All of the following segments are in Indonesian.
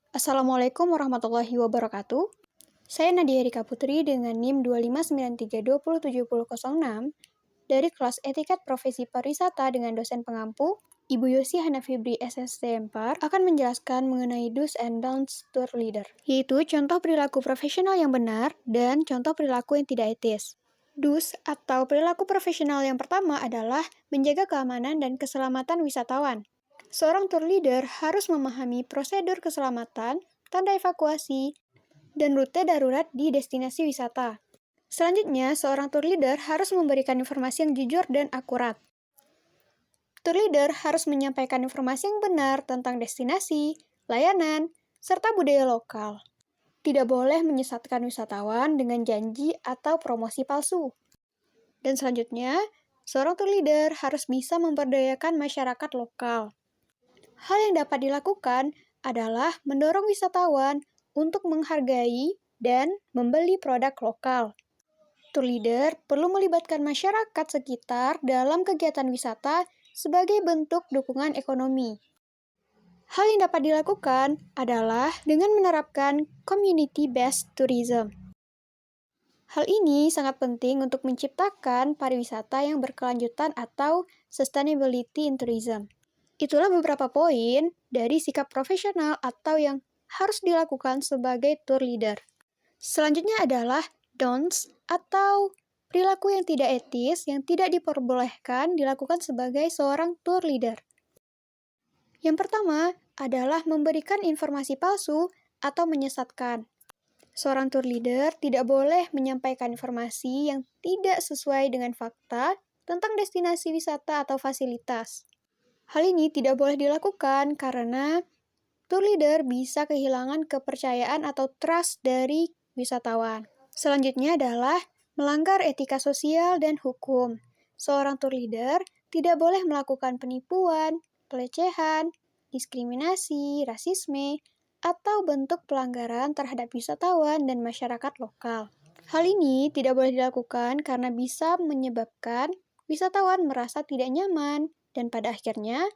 Assalamualaikum warahmatullahi wabarakatuh. Saya Nadia Rika Putri dengan NIM 259320706 dari kelas Etiket Profesi Pariwisata dengan dosen pengampu, Ibu Yosi Hanafibri SST 4 akan menjelaskan mengenai do's and don'ts tour leader, yaitu contoh perilaku profesional yang benar dan contoh perilaku yang tidak etis. Do's atau perilaku profesional yang pertama adalah menjaga keamanan dan keselamatan wisatawan. Seorang tour leader harus memahami prosedur keselamatan, tanda evakuasi, dan rute darurat di destinasi wisata. Selanjutnya, seorang tour leader harus memberikan informasi yang jujur dan akurat. Tour leader harus menyampaikan informasi yang benar tentang destinasi, layanan, serta budaya lokal. Tidak boleh menyesatkan wisatawan dengan janji atau promosi palsu. Dan selanjutnya, seorang tour leader harus bisa memberdayakan masyarakat lokal. Hal yang dapat dilakukan adalah mendorong wisatawan untuk menghargai dan membeli produk lokal. Tour leader perlu melibatkan masyarakat sekitar dalam kegiatan wisata sebagai bentuk dukungan ekonomi. Hal yang dapat dilakukan adalah dengan menerapkan community-based tourism. Hal ini sangat penting untuk menciptakan pariwisata yang berkelanjutan atau sustainability in tourism. Itulah beberapa poin dari sikap profesional atau yang harus dilakukan sebagai tour leader. Selanjutnya adalah don'ts atau perilaku yang tidak etis yang tidak diperbolehkan dilakukan sebagai seorang tour leader. Yang pertama adalah memberikan informasi palsu atau menyesatkan. Seorang tour leader tidak boleh menyampaikan informasi yang tidak sesuai dengan fakta tentang destinasi wisata atau fasilitas. Hal ini tidak boleh dilakukan karena tour leader bisa kehilangan kepercayaan atau trust dari wisatawan. Selanjutnya adalah melanggar etika sosial dan hukum. Seorang tour leader tidak boleh melakukan penipuan, pelecehan, diskriminasi, rasisme, atau bentuk pelanggaran terhadap wisatawan dan masyarakat lokal. Hal ini tidak boleh dilakukan karena bisa menyebabkan wisatawan merasa tidak nyaman, dan pada akhirnya,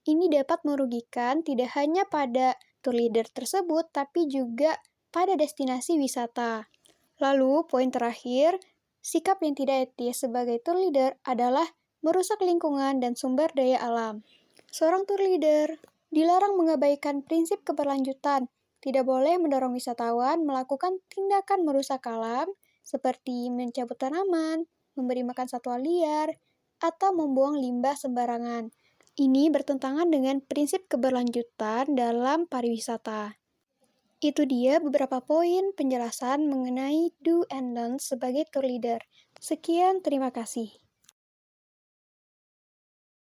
ini dapat merugikan tidak hanya pada tour leader tersebut, tapi juga pada destinasi wisata. Lalu, poin terakhir, sikap yang tidak etis sebagai tour leader adalah merusak lingkungan dan sumber daya alam. Seorang tour leader dilarang mengabaikan prinsip keberlanjutan, tidak boleh mendorong wisatawan melakukan tindakan merusak alam, seperti mencabut tanaman, memberi makan satwa liar, atau membuang limbah sembarangan. Ini bertentangan dengan prinsip keberlanjutan dalam pariwisata. Itu dia beberapa poin penjelasan mengenai do and don'ts sebagai tour leader. Sekian, terima kasih.